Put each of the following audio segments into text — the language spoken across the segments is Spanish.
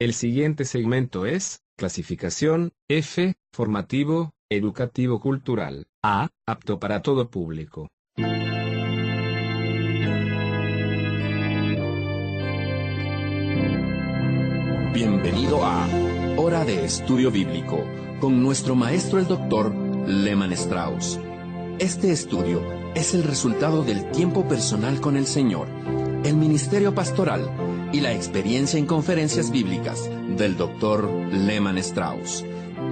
El siguiente segmento es, clasificación, F, formativo, educativo cultural, A, apto para todo público. Bienvenido a Hora de Estudio Bíblico, con nuestro maestro el Dr. Lehman Strauss. Este estudio es el resultado del tiempo personal con el Señor, el ministerio pastoral y la experiencia en conferencias bíblicas del Dr. Lehman Strauss.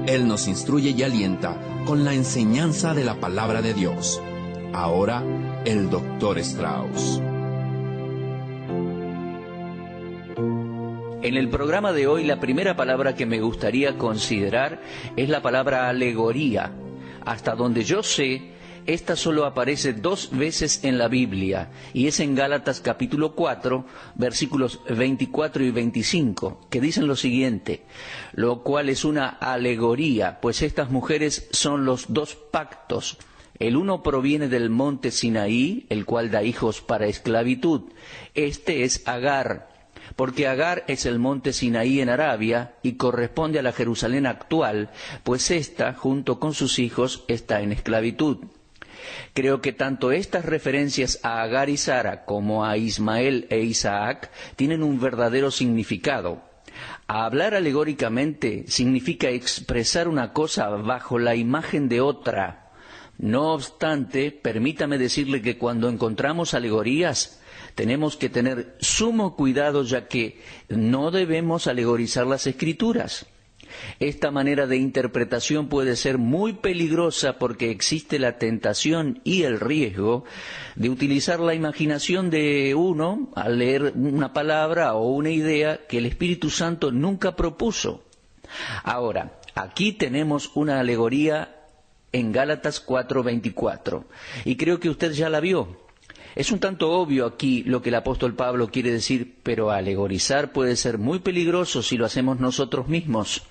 Él nos instruye y alienta con la enseñanza de la palabra de Dios. Ahora, el Dr. Strauss. En el programa de hoy, la primera palabra que me gustaría considerar es la palabra alegoría. Hasta donde yo sé, esta solo aparece 2 veces en la Biblia, y es en Gálatas capítulo 4, versículos 24 y 25, que dicen lo siguiente: lo cual es una alegoría, pues estas mujeres son los 2 pactos. El uno proviene del monte Sinaí, el cual da hijos para esclavitud. Este es Agar, porque Agar es el monte Sinaí en Arabia y corresponde a la Jerusalén actual, pues ésta, junto con sus hijos, está en esclavitud. Creo que tanto estas referencias a Agar y Sara como a Ismael e Isaac tienen un verdadero significado. Hablar alegóricamente significa expresar una cosa bajo la imagen de otra. No obstante, permítame decirle que cuando encontramos alegorías, tenemos que tener sumo cuidado, ya que no debemos alegorizar las Escrituras. Esta manera de interpretación puede ser muy peligrosa porque existe la tentación y el riesgo de utilizar la imaginación de uno al leer una palabra o una idea que el Espíritu Santo nunca propuso. Ahora, aquí tenemos una alegoría en Gálatas 4:24, y creo que usted ya la vio. Es un tanto obvio aquí lo que el apóstol Pablo quiere decir, pero alegorizar puede ser muy peligroso si lo hacemos nosotros mismos.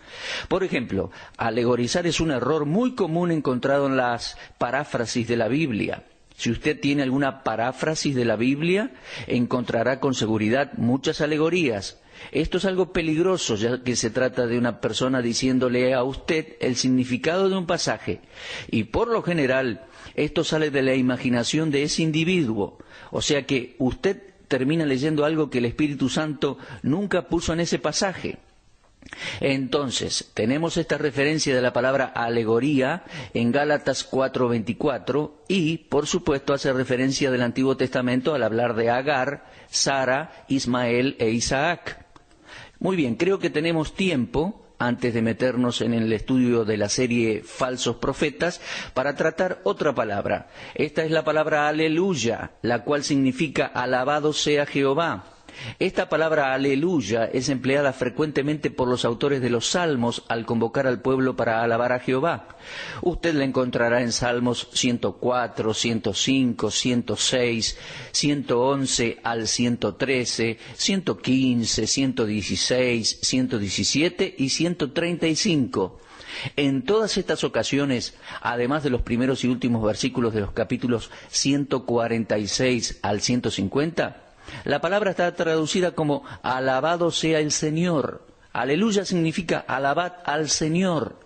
Por ejemplo, alegorizar es un error muy común encontrado en las paráfrasis de la Biblia. Si usted tiene alguna paráfrasis de la Biblia, encontrará con seguridad muchas alegorías. Esto es algo peligroso, ya que se trata de una persona diciéndole a usted el significado de un pasaje, y por lo general esto sale de la imaginación de ese individuo, o sea que usted termina leyendo algo que el Espíritu Santo nunca puso en ese pasaje. Entonces, tenemos esta referencia de la palabra alegoría en Gálatas 4:24 y, por supuesto, hace referencia del Antiguo Testamento al hablar de Agar, Sara, Ismael e Isaac. Muy bien, creo que tenemos tiempo, antes de meternos en el estudio de la serie Falsos Profetas, para tratar otra palabra. Esta es la palabra aleluya, la cual significa alabado sea Jehová. Esta palabra aleluya es empleada frecuentemente por los autores de los Salmos al convocar al pueblo para alabar a Jehová. Usted la encontrará en Salmos 104, 105, 106, 111 al 113, 115, 116, 117 y 135. En todas estas ocasiones, además de los primeros y últimos versículos de los capítulos 146 al 150, la palabra está traducida como alabado sea el Señor. Aleluya significa alabad al Señor.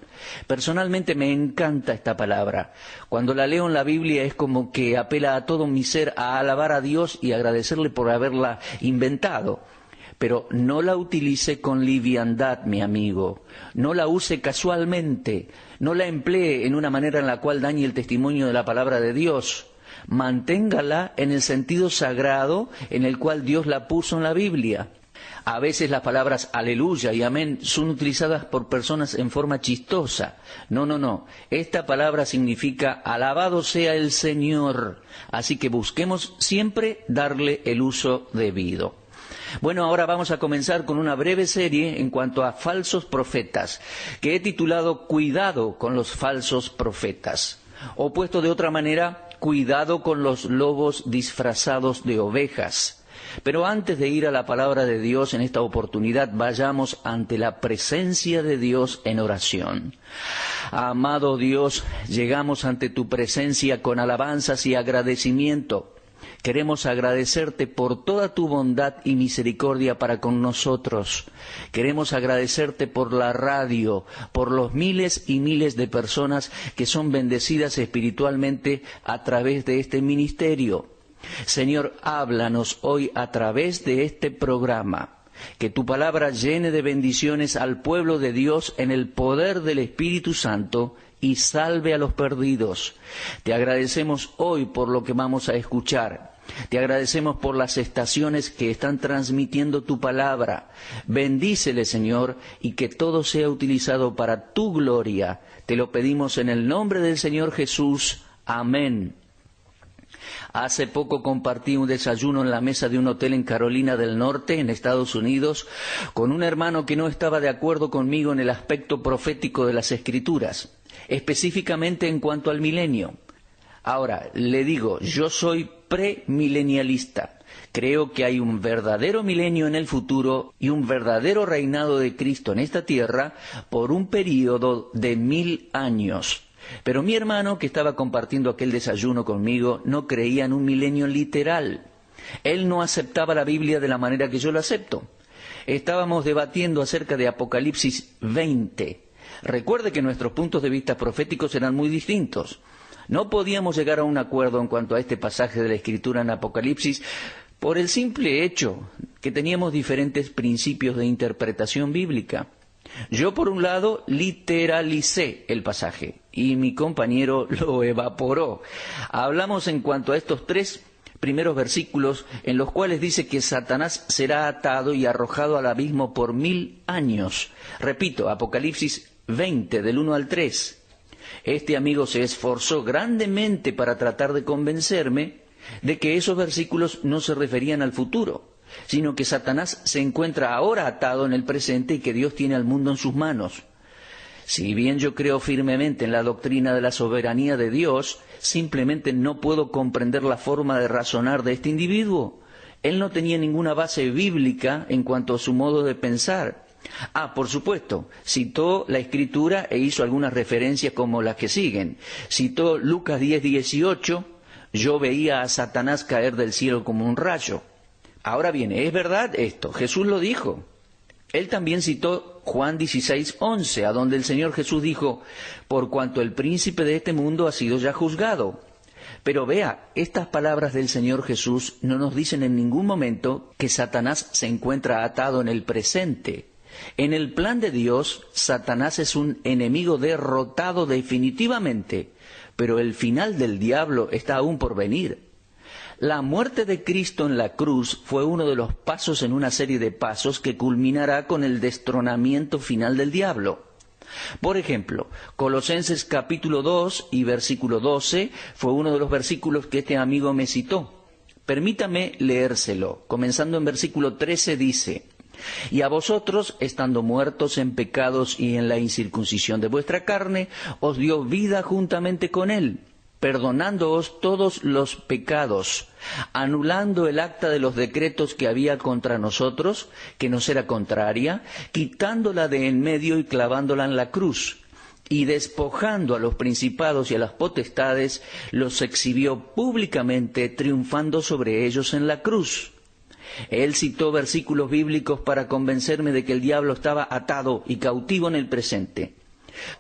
Personalmente me encanta esta palabra. Cuando la leo en la Biblia es como que apela a todo mi ser a alabar a Dios y agradecerle por haberla inventado. Pero no la utilice con liviandad, mi amigo. No la use casualmente. No la emplee en una manera en la cual dañe el testimonio de la palabra de Dios. Manténgala en el sentido sagrado en el cual Dios la puso en la Biblia. A veces las palabras aleluya y amén son utilizadas por personas en forma chistosa. No. Esta palabra significa alabado sea el Señor. Así que busquemos siempre darle el uso debido. Bueno, ahora vamos a comenzar con una breve serie en cuanto a falsos profetas, que he titulado Cuidado con los falsos profetas. O puesto de otra manera, cuidado con los lobos disfrazados de ovejas. Pero antes de ir a la palabra de Dios en esta oportunidad, vayamos ante la presencia de Dios en oración. Amado Dios, llegamos ante tu presencia con alabanzas y agradecimiento. Queremos agradecerte por toda tu bondad y misericordia para con nosotros. Queremos agradecerte por la radio, por los miles y miles de personas que son bendecidas espiritualmente a través de este ministerio. Señor, háblanos hoy a través de este programa. Que tu palabra llene de bendiciones al pueblo de Dios en el poder del Espíritu Santo y salve a los perdidos. Te agradecemos hoy por lo que vamos a escuchar. Te agradecemos por las estaciones que están transmitiendo tu palabra. Bendícele, Señor, y que todo sea utilizado para tu gloria. Te lo pedimos en el nombre del Señor Jesús. Amén. Hace poco compartí un desayuno en la mesa de un hotel en Carolina del Norte, en Estados Unidos, con un hermano que no estaba de acuerdo conmigo en el aspecto profético de las Escrituras, específicamente en cuanto al milenio. Ahora, le digo, yo soy premilenialista. Creo que hay un verdadero milenio en el futuro y un verdadero reinado de Cristo en esta tierra por un período de 1000 años. Pero mi hermano, que estaba compartiendo aquel desayuno conmigo, no creía en un milenio literal. Él no aceptaba la Biblia de la manera que yo la acepto. Estábamos debatiendo acerca de Apocalipsis 20. Recuerde que nuestros puntos de vista proféticos eran muy distintos. No podíamos llegar a un acuerdo en cuanto a este pasaje de la Escritura en Apocalipsis por el simple hecho que teníamos diferentes principios de interpretación bíblica. Yo, por un lado, literalicé el pasaje y mi compañero lo evaporó. Hablamos en cuanto a estos 3 primeros versículos en los cuales dice que Satanás será atado y arrojado al abismo por 1000 años. Repito, Apocalipsis 20, del 1 al 3. Este amigo se esforzó grandemente para tratar de convencerme de que esos versículos no se referían al futuro, sino que Satanás se encuentra ahora atado en el presente y que Dios tiene al mundo en sus manos. Si bien yo creo firmemente en la doctrina de la soberanía de Dios, simplemente no puedo comprender la forma de razonar de este individuo. Él no tenía ninguna base bíblica en cuanto a su modo de pensar. Por supuesto, citó la Escritura e hizo algunas referencias como las que siguen. Citó Lucas 10:18, yo veía a Satanás caer del cielo como un rayo. Ahora bien, ¿es verdad esto? Jesús lo dijo. Él también citó Juan 16:11, a donde el Señor Jesús dijo, por cuanto el príncipe de este mundo ha sido ya juzgado. Pero vea, estas palabras del Señor Jesús no nos dicen en ningún momento que Satanás se encuentra atado en el presente. En el plan de Dios, Satanás es un enemigo derrotado definitivamente, pero el final del diablo está aún por venir. La muerte de Cristo en la cruz fue uno de los pasos en una serie de pasos que culminará con el destronamiento final del diablo. Por ejemplo, Colosenses capítulo 2 y versículo 12 fue uno de los versículos que este amigo me citó. Permítame leérselo. Comenzando en versículo 13 dice, y a vosotros, estando muertos en pecados y en la incircuncisión de vuestra carne, os dio vida juntamente con él, perdonándoos todos los pecados, anulando el acta de los decretos que había contra nosotros, que nos era contraria, quitándola de en medio y clavándola en la cruz, y despojando a los principados y a las potestades, los exhibió públicamente, triunfando sobre ellos en la cruz. Él citó versículos bíblicos para convencerme de que el diablo estaba atado y cautivo en el presente.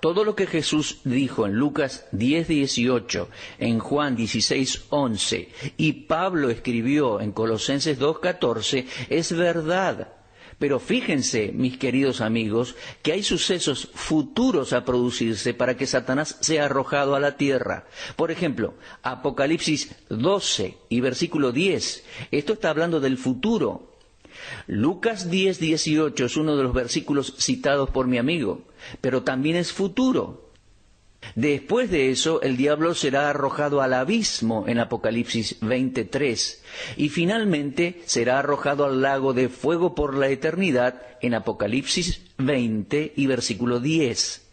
Todo lo que Jesús dijo en Lucas 10:18, en Juan 16:11 y Pablo escribió en Colosenses 2:14 es verdad. Pero fíjense, mis queridos amigos, que hay sucesos futuros a producirse para que Satanás sea arrojado a la tierra. Por ejemplo, Apocalipsis 12 y versículo 10. Esto está hablando del futuro. Lucas 10:18 es uno de los versículos citados por mi amigo, pero también es futuro. Después de eso, el diablo será arrojado al abismo en Apocalipsis 23 y finalmente será arrojado al lago de fuego por la eternidad en Apocalipsis 20 y versículo 10.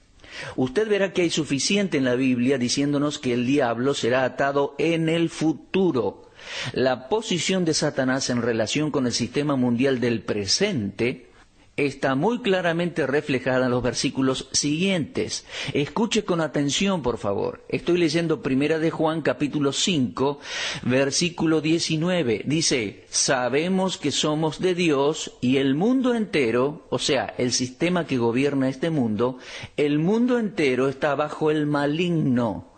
Usted verá que hay suficiente en la Biblia diciéndonos que el diablo será atado en el futuro. La posición de Satanás en relación con el sistema mundial del presente está muy claramente reflejada en los versículos siguientes. Escuche con atención, por favor. Estoy leyendo Primera de Juan, capítulo 5, versículo 19. Dice, sabemos que somos de Dios y el mundo entero, o sea, el sistema que gobierna este mundo, el mundo entero está bajo el maligno.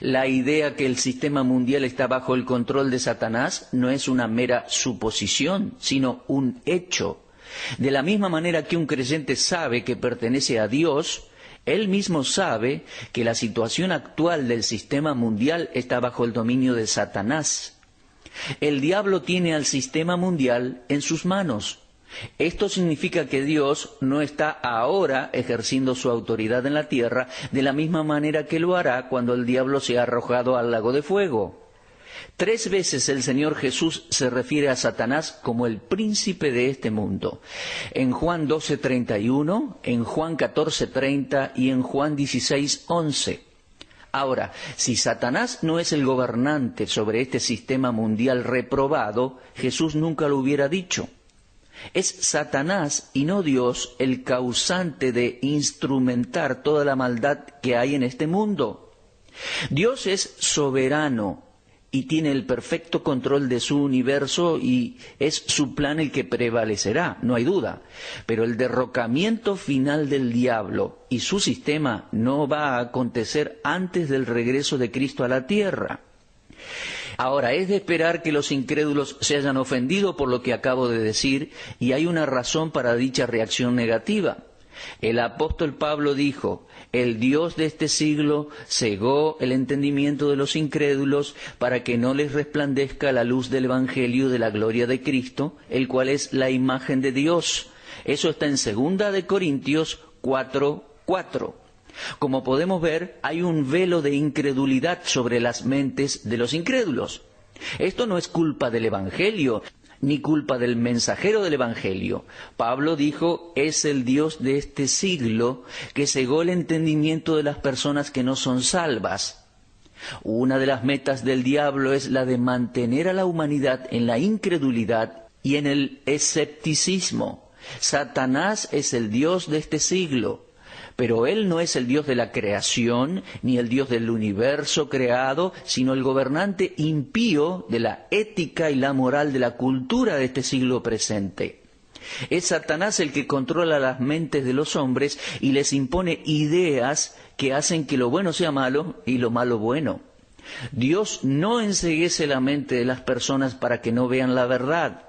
La idea que el sistema mundial está bajo el control de Satanás no es una mera suposición, sino un hecho. De la misma manera que un creyente sabe que pertenece a Dios, él mismo sabe que la situación actual del sistema mundial está bajo el dominio de Satanás. El diablo tiene al sistema mundial en sus manos. Esto significa que Dios no está ahora ejerciendo su autoridad en la tierra de la misma manera que lo hará cuando el diablo sea arrojado al lago de fuego. 3 veces el Señor Jesús se refiere a Satanás como el príncipe de este mundo. En Juan 12:31, en Juan 14:30 y en Juan 16:11. Ahora, si Satanás no es el gobernante sobre este sistema mundial reprobado, Jesús nunca lo hubiera dicho. Es Satanás y no Dios el causante de instrumentar toda la maldad que hay en este mundo. Dios es soberano y tiene el perfecto control de su universo y es su plan el que prevalecerá, no hay duda. Pero el derrocamiento final del diablo y su sistema no va a acontecer antes del regreso de Cristo a la tierra. Ahora, es de esperar que los incrédulos se hayan ofendido por lo que acabo de decir, y hay una razón para dicha reacción negativa. El apóstol Pablo dijo, el Dios de este siglo cegó el entendimiento de los incrédulos para que no les resplandezca la luz del Evangelio de la gloria de Cristo, el cual es la imagen de Dios. Eso está en 2 de Corintios 4:4. Como podemos ver, hay un velo de incredulidad sobre las mentes de los incrédulos. Esto no es culpa del Evangelio, ni culpa del mensajero del Evangelio. Pablo dijo, es el Dios de este siglo que cegó el entendimiento de las personas que no son salvas. Una de las metas del diablo es la de mantener a la humanidad en la incredulidad y en el escepticismo. Satanás es el Dios de este siglo. Pero Él no es el Dios de la creación, ni el Dios del universo creado, sino el gobernante impío de la ética y la moral de la cultura de este siglo presente. Es Satanás el que controla las mentes de los hombres y les impone ideas que hacen que lo bueno sea malo y lo malo bueno. Dios no enceguece la mente de las personas para que no vean la verdad.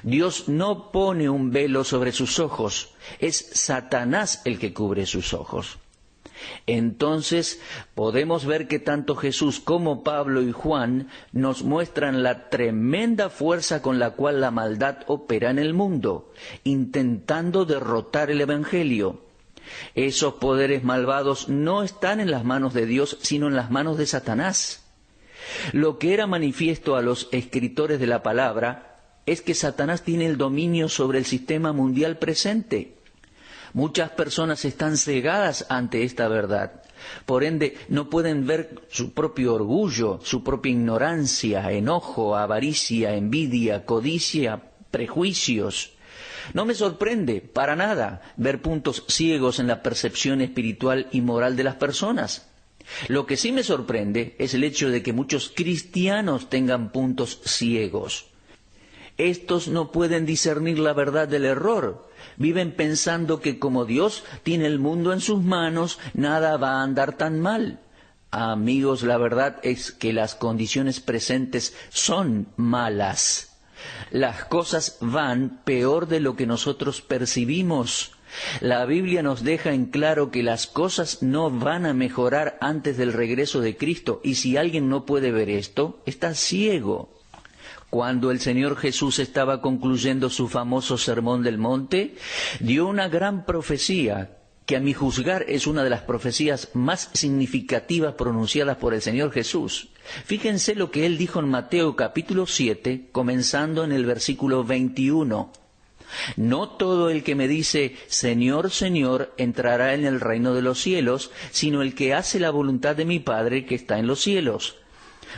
Dios no pone un velo sobre sus ojos, es Satanás el que cubre sus ojos. Entonces podemos ver que tanto Jesús como Pablo y Juan nos muestran la tremenda fuerza con la cual la maldad opera en el mundo, intentando derrotar el Evangelio. Esos poderes malvados no están en las manos de Dios, sino en las manos de Satanás. Lo que era manifiesto a los escritores de la palabra es que Satanás tiene el dominio sobre el sistema mundial presente. Muchas personas están cegadas ante esta verdad. Por ende, no pueden ver su propio orgullo, su propia ignorancia, enojo, avaricia, envidia, codicia, prejuicios. No me sorprende, para nada, ver puntos ciegos en la percepción espiritual y moral de las personas. Lo que sí me sorprende es el hecho de que muchos cristianos tengan puntos ciegos. Estos no pueden discernir la verdad del error. Viven pensando que como Dios tiene el mundo en sus manos, nada va a andar tan mal. Amigos, la verdad es que las condiciones presentes son malas. Las cosas van peor de lo que nosotros percibimos. La Biblia nos deja en claro que las cosas no van a mejorar antes del regreso de Cristo, y si alguien no puede ver esto, está ciego. Cuando el Señor Jesús estaba concluyendo su famoso Sermón del Monte, dio una gran profecía, que a mi juzgar es una de las profecías más significativas pronunciadas por el Señor Jesús. Fíjense lo que Él dijo en Mateo capítulo 7, comenzando en el versículo 21. No todo el que me dice, Señor, Señor, entrará en el reino de los cielos, sino el que hace la voluntad de mi Padre que está en los cielos.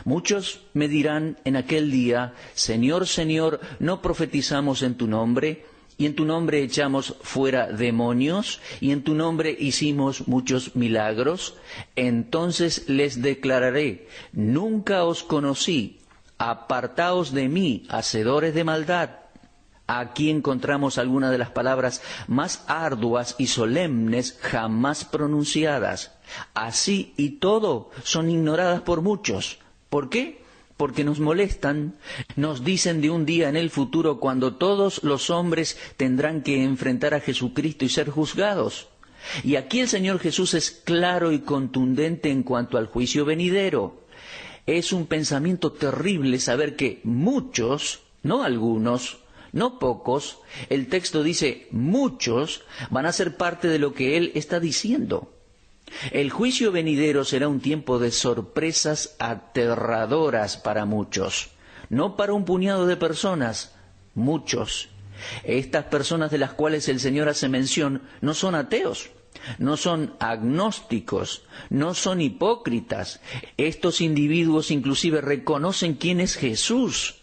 Muchos me dirán en aquel día, Señor, Señor, ¿no profetizamos en tu nombre? y en tu nombre echamos fuera demonios, y en tu nombre hicimos muchos milagros. Entonces les declararé, nunca os conocí, apartaos de mí, hacedores de maldad. Aquí encontramos algunas de las palabras más arduas y solemnes jamás pronunciadas. Así y todo son ignoradas por muchos. ¿Por qué? Porque nos molestan, nos dicen de un día en el futuro cuando todos los hombres tendrán que enfrentar a Jesucristo y ser juzgados. Y aquí el Señor Jesús es claro y contundente en cuanto al juicio venidero. Es un pensamiento terrible saber que muchos, no algunos, no pocos, el texto dice muchos, van a ser parte de lo que Él está diciendo. El juicio venidero será un tiempo de sorpresas aterradoras para muchos, no para un puñado de personas, muchos. Estas personas de las cuales el Señor hace mención no son ateos, no son agnósticos, no son hipócritas. Estos individuos inclusive reconocen quién es Jesús.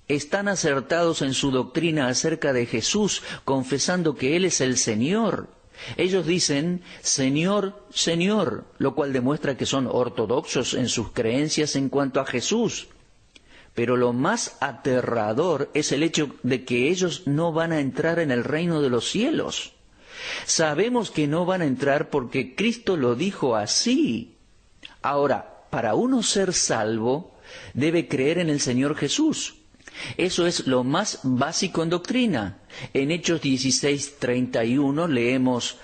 Están acertados en su doctrina acerca de Jesús, confesando que Él es el Señor. Ellos dicen, Señor, Señor, lo cual demuestra que son ortodoxos en sus creencias en cuanto a Jesús. Pero lo más aterrador es el hecho de que ellos no van a entrar en el reino de los cielos. Sabemos que no van a entrar porque Cristo lo dijo así. Ahora, para uno ser salvo, debe creer en el Señor Jesús. Eso es lo más básico en doctrina. En Hechos 16:31 leemos,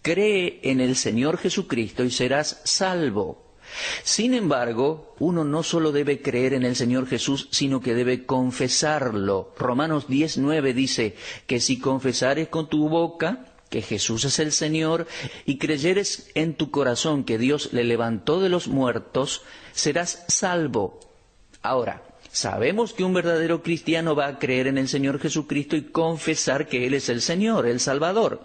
cree en el Señor Jesucristo y serás salvo. Sin embargo, uno no solo debe creer en el Señor Jesús, sino que debe confesarlo. Romanos 10:9 dice que si confesares con tu boca que Jesús es el Señor y creyeres en tu corazón que Dios le levantó de los muertos, serás salvo. Ahora, sabemos que un verdadero cristiano va a creer en el Señor Jesucristo y confesar que Él es el Señor, el Salvador.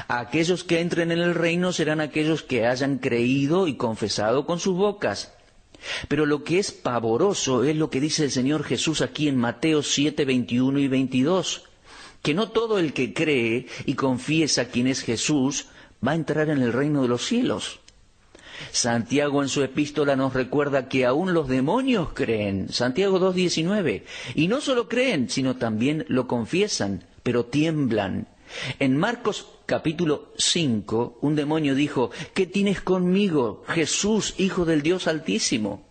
Aquellos que entren en el reino serán aquellos que hayan creído y confesado con sus bocas. Pero lo que es pavoroso es lo que dice el Señor Jesús aquí en Mateo 7:21 y 22, que no todo el que cree y confiesa quién es Jesús va a entrar en el reino de los cielos. Santiago en su epístola nos recuerda que aún los demonios creen, Santiago 2:19, y no solo creen, sino también lo confiesan, pero tiemblan. En Marcos capítulo 5, un demonio dijo, ¿qué tienes conmigo, Jesús, Hijo del Dios Altísimo?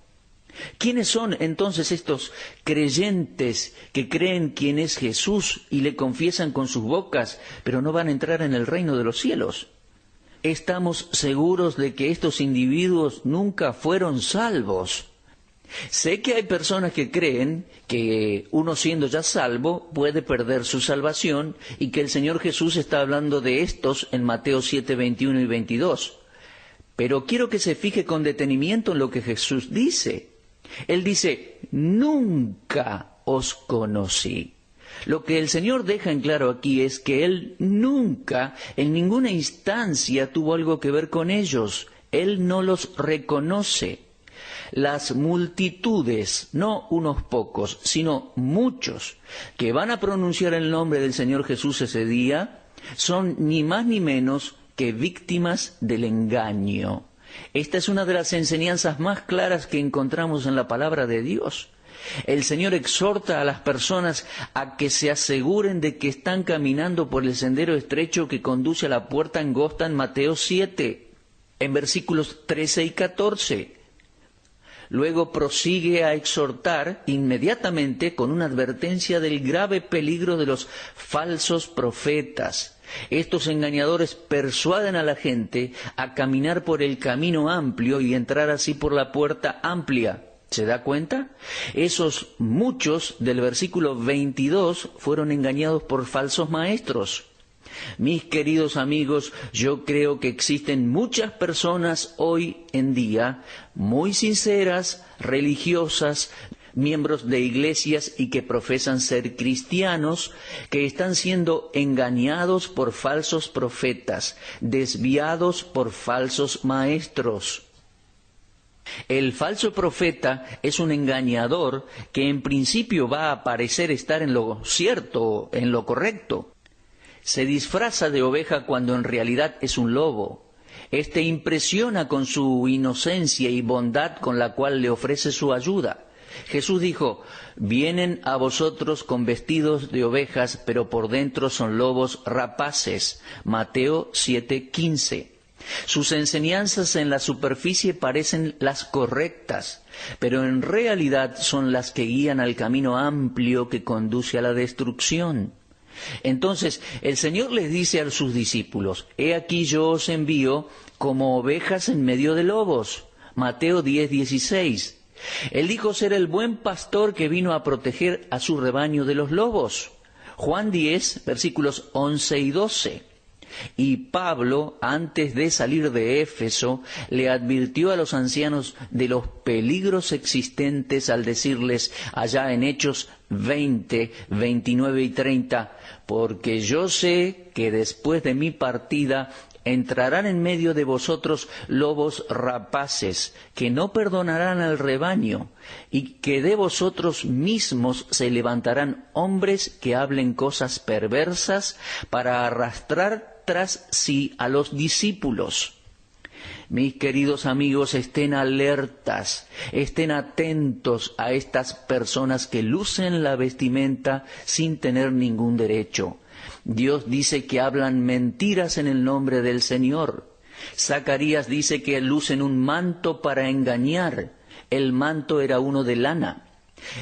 ¿Quiénes son entonces estos creyentes que creen quién es Jesús y le confiesan con sus bocas, pero no van a entrar en el reino de los cielos? Estamos seguros de que estos individuos nunca fueron salvos. Sé que hay personas que creen que uno siendo ya salvo puede perder su salvación y que el Señor Jesús está hablando de estos en Mateo 7:21 y 22. Pero quiero que se fije con detenimiento en lo que Jesús dice. Él dice, nunca os conocí. Lo que el Señor deja en claro aquí es que Él nunca, en ninguna instancia, tuvo algo que ver con ellos. Él no los reconoce. Las multitudes, no unos pocos, sino muchos, que van a pronunciar el nombre del Señor Jesús ese día, son ni más ni menos que víctimas del engaño. Esta es una de las enseñanzas más claras que encontramos en la palabra de Dios. El Señor exhorta a las personas a que se aseguren de que están caminando por el sendero estrecho que conduce a la puerta angosta en Mateo 7, en versículos 13 y 14. Luego prosigue a exhortar inmediatamente con una advertencia del grave peligro de los falsos profetas. Estos engañadores persuaden a la gente a caminar por el camino amplio y entrar así por la puerta amplia. ¿Se da cuenta? Esos muchos del versículo 22 fueron engañados por falsos maestros. Mis queridos amigos, yo creo que existen muchas personas hoy en día muy sinceras, religiosas, miembros de iglesias y que profesan ser cristianos, que están siendo engañados por falsos profetas, desviados por falsos maestros. El falso profeta es un engañador que en principio va a parecer estar en lo cierto, en lo correcto. Se disfraza de oveja cuando en realidad es un lobo. Este impresiona con su inocencia y bondad con la cual le ofrece su ayuda. Jesús dijo: vienen a vosotros con vestidos de ovejas, pero por dentro son lobos rapaces. Mateo 7:15. Sus enseñanzas en la superficie parecen las correctas, pero en realidad son las que guían al camino amplio que conduce a la destrucción. Entonces el Señor les dice a sus discípulos: he aquí yo os envío como ovejas en medio de lobos. Mateo 10:16. Él dijo ser el buen pastor que vino a proteger a su rebaño de los lobos. Juan 10, versículos 11 y 12. Y Pablo, antes de salir de Éfeso, le advirtió a los ancianos de los peligros existentes al decirles allá en Hechos 20, 29 y 30, porque yo sé que después de mi partida entrarán en medio de vosotros lobos rapaces, que no perdonarán al rebaño, y que de vosotros mismos se levantarán hombres que hablen cosas perversas para arrastrar tras sí a los discípulos. Mis queridos amigos, estén alertas, estén atentos a estas personas que lucen la vestimenta sin tener ningún derecho. Dios dice que hablan mentiras en el nombre del Señor. Zacarías dice que lucen un manto para engañar. El manto era uno de lana.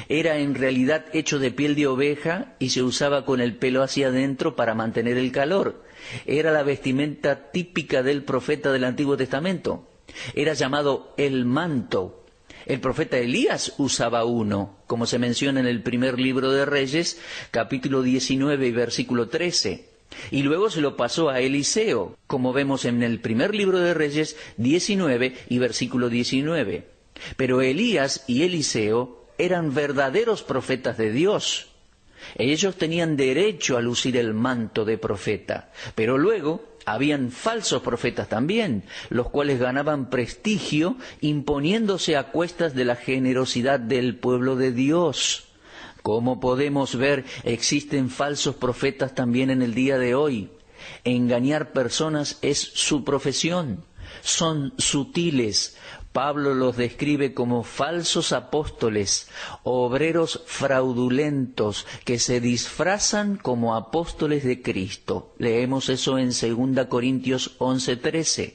Era en realidad hecho de piel de oveja y se usaba con el pelo hacia adentro para mantener el calor. Era la vestimenta típica del profeta del Antiguo Testamento. Era llamado el manto. El profeta Elías usaba uno, como se menciona en el primer libro de Reyes, capítulo 19 y versículo 13. Y luego se lo pasó a Eliseo, como vemos en el primer libro de Reyes 19 y versículo 19. Pero Elías y Eliseo eran verdaderos profetas de Dios. Ellos tenían derecho a lucir el manto de profeta, pero luego habían falsos profetas también, los cuales ganaban prestigio imponiéndose a cuestas de la generosidad del pueblo de Dios. Como podemos ver, existen falsos profetas también en el día de hoy. Engañar personas es su profesión. Son sutiles. Pablo los describe como falsos apóstoles, obreros fraudulentos que se disfrazan como apóstoles de Cristo. Leemos eso en 2 Corintios 11:13.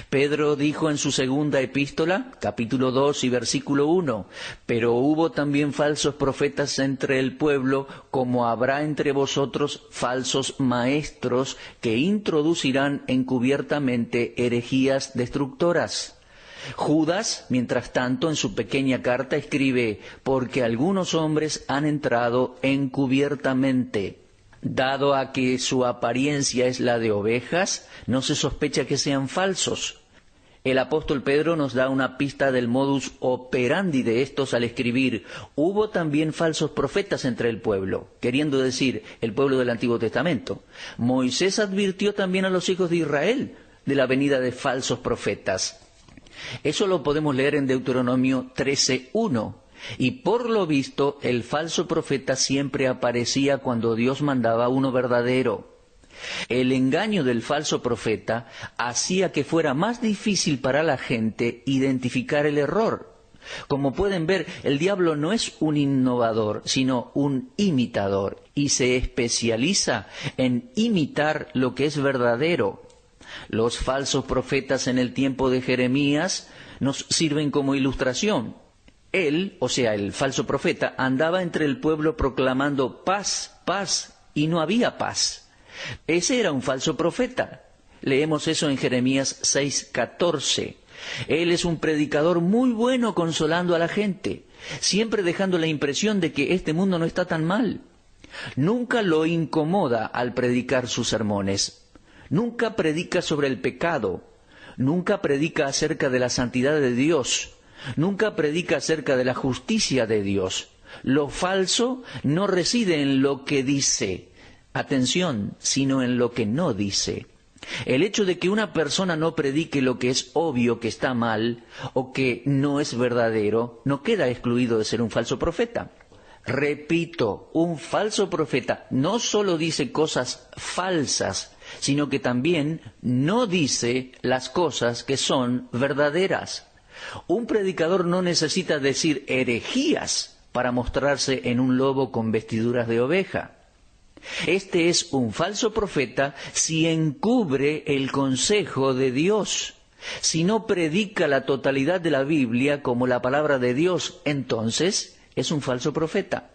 Pedro dijo en su segunda epístola, capítulo 2 y versículo 1, pero hubo también falsos profetas entre el pueblo, como habrá entre vosotros falsos maestros que introducirán encubiertamente herejías destructoras. Judas, mientras tanto, en su pequeña carta escribe: porque algunos hombres han entrado encubiertamente. Dado a que su apariencia es la de ovejas, no se sospecha que sean falsos. El apóstol Pedro nos da una pista del modus operandi de estos al escribir: hubo también falsos profetas entre el pueblo, queriendo decir el pueblo del Antiguo Testamento. Moisés advirtió también a los hijos de Israel de la venida de falsos profetas. Eso lo podemos leer en Deuteronomio 13:1. Y por lo visto, el falso profeta siempre aparecía cuando Dios mandaba uno verdadero. El engaño del falso profeta hacía que fuera más difícil para la gente identificar el error. Como pueden ver, el diablo no es un innovador, sino un imitador, y se especializa en imitar lo que es verdadero. Los falsos profetas en el tiempo de Jeremías nos sirven como ilustración. Él, o sea, el falso profeta, andaba entre el pueblo proclamando paz, paz, y no había paz. Ese era un falso profeta. Leemos eso en Jeremías 6:14. Él es un predicador muy bueno consolando a la gente, siempre dejando la impresión de que este mundo no está tan mal. Nunca lo incomoda al predicar sus sermones. Nunca predica sobre el pecado. Nunca predica acerca de la santidad de Dios. Nunca predica acerca de la justicia de Dios. Lo falso no reside en lo que dice, atención, sino en lo que no dice. El hecho de que una persona no predique lo que es obvio que está mal o que no es verdadero, no queda excluido de ser un falso profeta. Repito, un falso profeta no solo dice cosas falsas, sino que también no dice las cosas que son verdaderas. Un predicador no necesita decir herejías para mostrarse en un lobo con vestiduras de oveja. Este es un falso profeta si encubre el consejo de Dios. Si no predica la totalidad de la Biblia como la palabra de Dios, entonces es un falso profeta.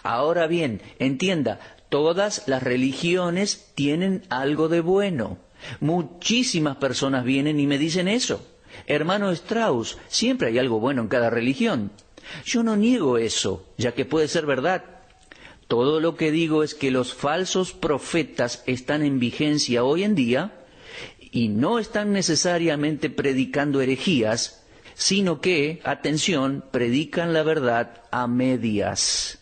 Ahora bien, entienda, todas las religiones tienen algo de bueno. Muchísimas personas vienen y me dicen eso. Hermano Strauss, siempre hay algo bueno en cada religión. Yo no niego eso, ya que puede ser verdad. Todo lo que digo es que los falsos profetas están en vigencia hoy en día y no están necesariamente predicando herejías, sino que, atención, predican la verdad a medias.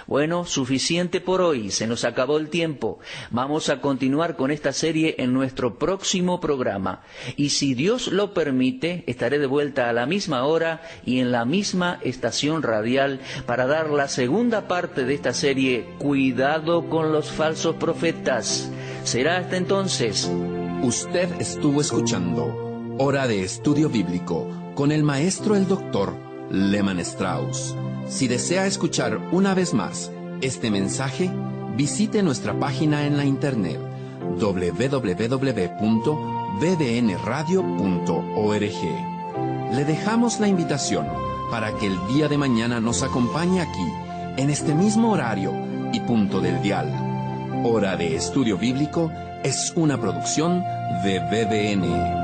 Bueno, suficiente por hoy, se nos acabó el tiempo. Vamos a continuar con esta serie en nuestro próximo programa. Y si Dios lo permite, estaré de vuelta a la misma hora y en la misma estación radial para dar la segunda parte de esta serie, Cuidado con los falsos profetas. Será hasta entonces. Usted estuvo escuchando Hora de Estudio Bíblico con el maestro el doctor Lehmann Strauss. Si desea escuchar una vez más este mensaje, visite nuestra página en la internet www.bbnradio.org. Le dejamos la invitación para que el día de mañana nos acompañe aquí, en este mismo horario y punto del dial. Hora de Estudio Bíblico es una producción de BBN.